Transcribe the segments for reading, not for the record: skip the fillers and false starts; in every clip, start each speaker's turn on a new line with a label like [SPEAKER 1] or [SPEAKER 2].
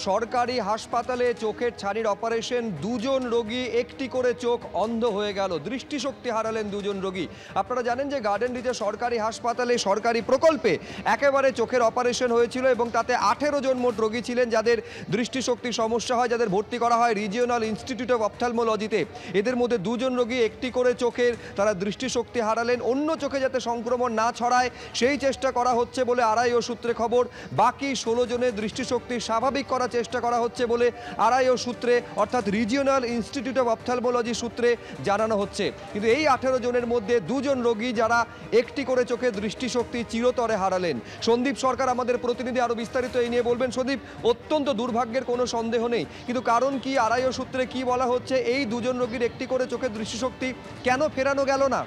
[SPEAKER 1] সরকারি হাসপাতালে চোখের ছানির অপারেশন, দুজন রোগী, একটি করে চোখ অন্ধ হয়ে গেল, দৃষ্টিশক্তি হারালেন দুজন রোগী। আপনারা জানেন যে গার্ডেন রিচে সরকারি হাসপাতালে সরকারি প্রকল্পে একেবারে চোখের অপারেশন হয়েছিল এবং তাতে 18 জন মোট রোগী ছিলেন যাদের দৃষ্টিশক্তির সমস্যা হয়, যাদের ভর্তি করা হয় রিজিওনাল ইনস্টিটিউট অফ অপথ্যালমোলজিতে। এদের মধ্যে দুজন রোগী, একটি করে চোখের তারা দৃষ্টিশক্তি হারালেন। অন্য চোখে যাতে সংক্রমণ না ছড়ায় সেই চেষ্টা করা হচ্ছে বলে আরআইও সূত্রে খবর। বাকি 16 জনের দৃষ্টিশক্তি স্বাভাবিক করার চেষ্টা করা হচ্ছে বলে আরআইও সূত্রে অর্থাৎ রিজিওনাল ইনস্টিটিউট অফ অপথ্যালমোলজি সূত্রে জানানো হচ্ছে। কিন্তু এই 18 জনের মধ্যে দুজন রোগী যারা একটি করে চোখে দৃষ্টিশক্তি চিরতরে হারালেন। সন্দীপ সরকার আমাদের প্রতিনিধি আরো বিস্তারিত এই নিয়ে বলবেন। সন্দীপ, অত্যন্ত দুর্ভাগ্যের কোনো সন্দেহ নেই, কিন্তু কারণ কি, আরআইও সূত্রে কি বলা হচ্ছে, এই দুজন রোগীর একটি করে চোখের দৃষ্টিশক্তি কেন ফেরানো গেল না?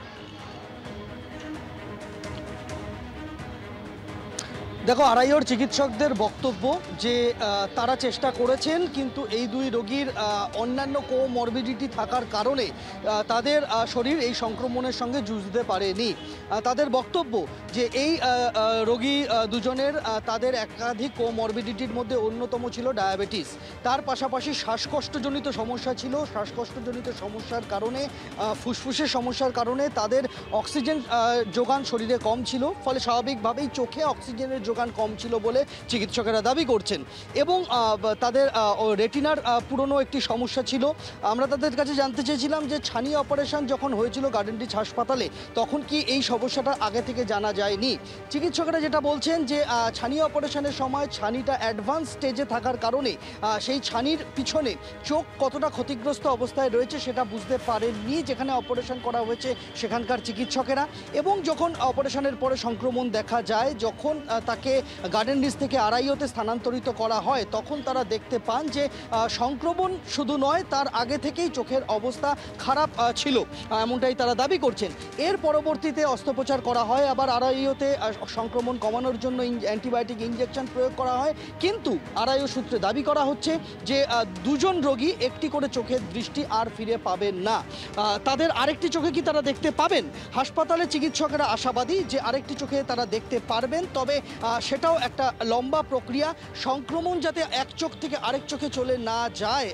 [SPEAKER 2] দেখো, আরআইওর চিকিৎসকদের বক্তব্য যে তারা চেষ্টা করেছেন, কিন্তু এই দুই রোগীর অন্যান্য কোমরবিডিটি থাকার কারণে তাদের শরীর এই সংক্রমণের সঙ্গে যুঝতে পারেনি। তাদের বক্তব্য যে এই রোগী দুজনের তাদের একাধিক কোমরবিডিটির মধ্যে অন্যতম ছিল ডায়াবেটিস, তার পাশাপাশি শ্বাসকষ্টজনিত সমস্যা ছিল। শ্বাসকষ্টজনিত সমস্যার কারণে, ফুসফুসের সমস্যার কারণে তাদের অক্সিজেন যোগান শরীরে কম ছিল, ফলে স্বাভাবিকভাবেই চোখে অক্সিজেনের যোগান কম ছিল বলে চিকিৎসকেরা দাবি করছেন। এবং তাদের রেটিনার পুরনো একটি সমস্যা ছিল। আমরা তাদের কাছে জানতে চেয়েছিলাম যে ছানি অপারেশন যখন হয়েছিল গার্ডেন রিচ হাসপাতালে, তখন কি এই সমস্যাটা আগে থেকে জানা যায়নি? চিকিৎসকেরা যেটা বলছেন যে ছানি অপারেশনের সময় ছানিটা অ্যাডভান্স স্টেজে থাকার কারণে সেই ছানির পিছনে চোখ কতটা ক্ষতিগ্রস্ত অবস্থায় রয়েছে সেটা বুঝতে পারেননি যেখানে অপারেশন করা হয়েছে সেখানকার চিকিৎসকেরা। এবং যখন অপারেশনের পরে সংক্রমণ দেখা যায়, যখন তাকে গার্ডেন রিচ থেকে আরআইওতে স্থানান্তরিত করা হয়, তখন তারা দেখতে পান যে সংক্রমণ শুধু নয়, তার আগে থেকেই চোখের অবস্থা খারাপ ছিল, এমনটাই তারা দাবি করছেন। এর পরবর্তীতে অস্ত্রোপচার করা হয়, আবার আরআইওতে সংক্রমণ কমানোর জন্য অ্যান্টিবায়োটিক ইনজেকশন প্রয়োগ করা হয়। কিন্তু আরআইও সূত্রে দাবি করা হচ্ছে যে দুজন রোগী একটি করে চোখের দৃষ্টি আর ফিরে পাবেন না। তাদের আরেকটি চোখে কি তারা দেখতে পাবেন? হাসপাতালে চিকিৎসকেরা আশাবাদী যে আরেকটি চোখে তারা দেখতে পারবেন, তবে সেটাও একটা লম্বা প্রক্রিয়া। সংক্রমণ যাতে এক চোখ থেকে আরেক চোখে চলে না যায়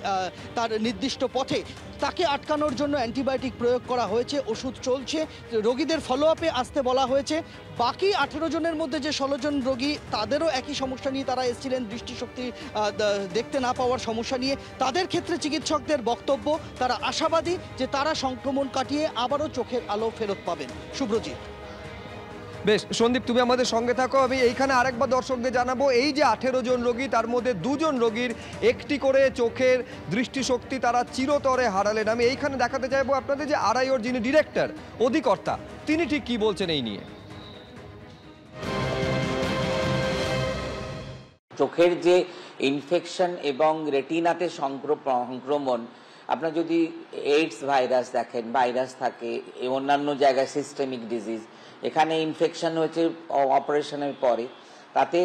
[SPEAKER 2] তার নির্দিষ্ট পথে, তাকে আটকানোর জন্য অ্যান্টিবায়োটিক প্রয়োগ করা হয়েছে, ওষুধ চলছে, রোগীদের ফলো আপে আসতে বলা হয়েছে। বাকি 18 জনের মধ্যে যে 16 জন রোগী, তাদেরও একই সমস্যা নিয়ে তারা এসেছিলেন, দৃষ্টিশক্তি দেখতে না পাওয়ার সমস্যা নিয়ে। তাদের ক্ষেত্রে চিকিৎসকদের বক্তব্য, তারা আশাবাদী যে তারা সংক্রমণ কাটিয়ে আবারও চোখের আলো ফেরত পাবেন। শুভ্রজিৎ।
[SPEAKER 1] বেশ সন্দীপ, তুমি আমাদের সঙ্গে থাকো। আমি এইখানে আরেকবার দর্শকদের জানাবো, এই যে 18 জন রোগী, তার মধ্যে দুজন রোগীর একটি করে চোখের দৃষ্টিশক্তি তারা চিরতরে হারালেন। আমি এইখানে দেখাতে চাইবো আপনাদের যে আরআইওর যিনি ডিরেক্টর, অধিকর্তা, তিনি ঠিক কি বলছেন এই নিয়ে।
[SPEAKER 3] চোখের যে ইনফেকশন এবং রেটিনাতে সংক্রমণ, আপনার যদি এইডস ভাইরাস দেখেন, ভাইরাস থাকে, অন্যান্য জায়গায় সিস্টেমিক ডিজিজ, এখানে ইনফেকশন হয়েছে অপারেশনের পরে, তাতে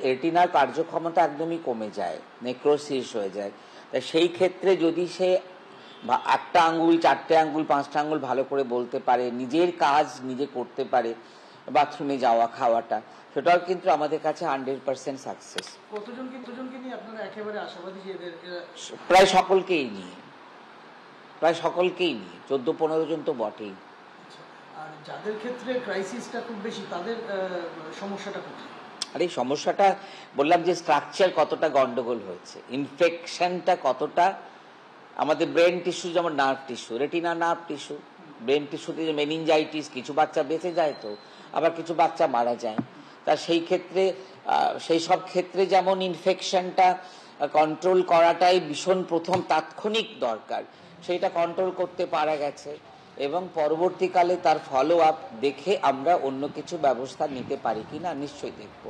[SPEAKER 3] রেটিনার কার্যক্ষমতা একদমই কমে যায়, নেক্রোসিস হয়ে যায়। তাই সেই ক্ষেত্রে যদি সে একটা আঙ্গুল, 4টে আঙ্গুল, 5টা আঙ্গুল ভালো করে বলতে পারে, নিজের কাজ নিজে করতে পারে, বাথরুমে যাওয়া, খাওয়াটা, সেটাও কিন্তু আমাদের কাছে 100% সাকসেস।
[SPEAKER 2] কতজনকে নিয়ে আপনারা একেবারে আশাবাদী যে
[SPEAKER 3] প্রায় সকলকেই নিয়ে, 14-15 জন তো বটেই।
[SPEAKER 2] আর যাদের ক্ষেত্রে ক্রাইসিসটা খুব বেশি, তাদের সমস্যাটা কোথায়?
[SPEAKER 3] আর এই সমস্যাটা বললাম যে স্ট্রাকচার কতটা গন্ডগোল হয়েছে, ইনফেকশনটা কতটা, আমাদের ব্রেন টিস্যু যেমন nerve tissue, retina nerve tissue, brain টিস্যুতে যে মেনিনজাইটিস, কিছু বাচ্চা বেঁচে যায়, তো আবার কিছু বাচ্চা মারা যায়। তা সেই ক্ষেত্রে, সেই সব ক্ষেত্রে যেমন ইনফেকশনটা কন্ট্রোল করাটাই ভীষণ প্রথম তাৎক্ষণিক দরকার, সেইটা কন্ট্রোল করতে পারা গেছে এবং পরবর্তীকালে তার ফলো আপ দেখে আমরা অন্য কিছু ব্যবস্থা নিতে পারি কিনা নিশ্চয়ই দেখব।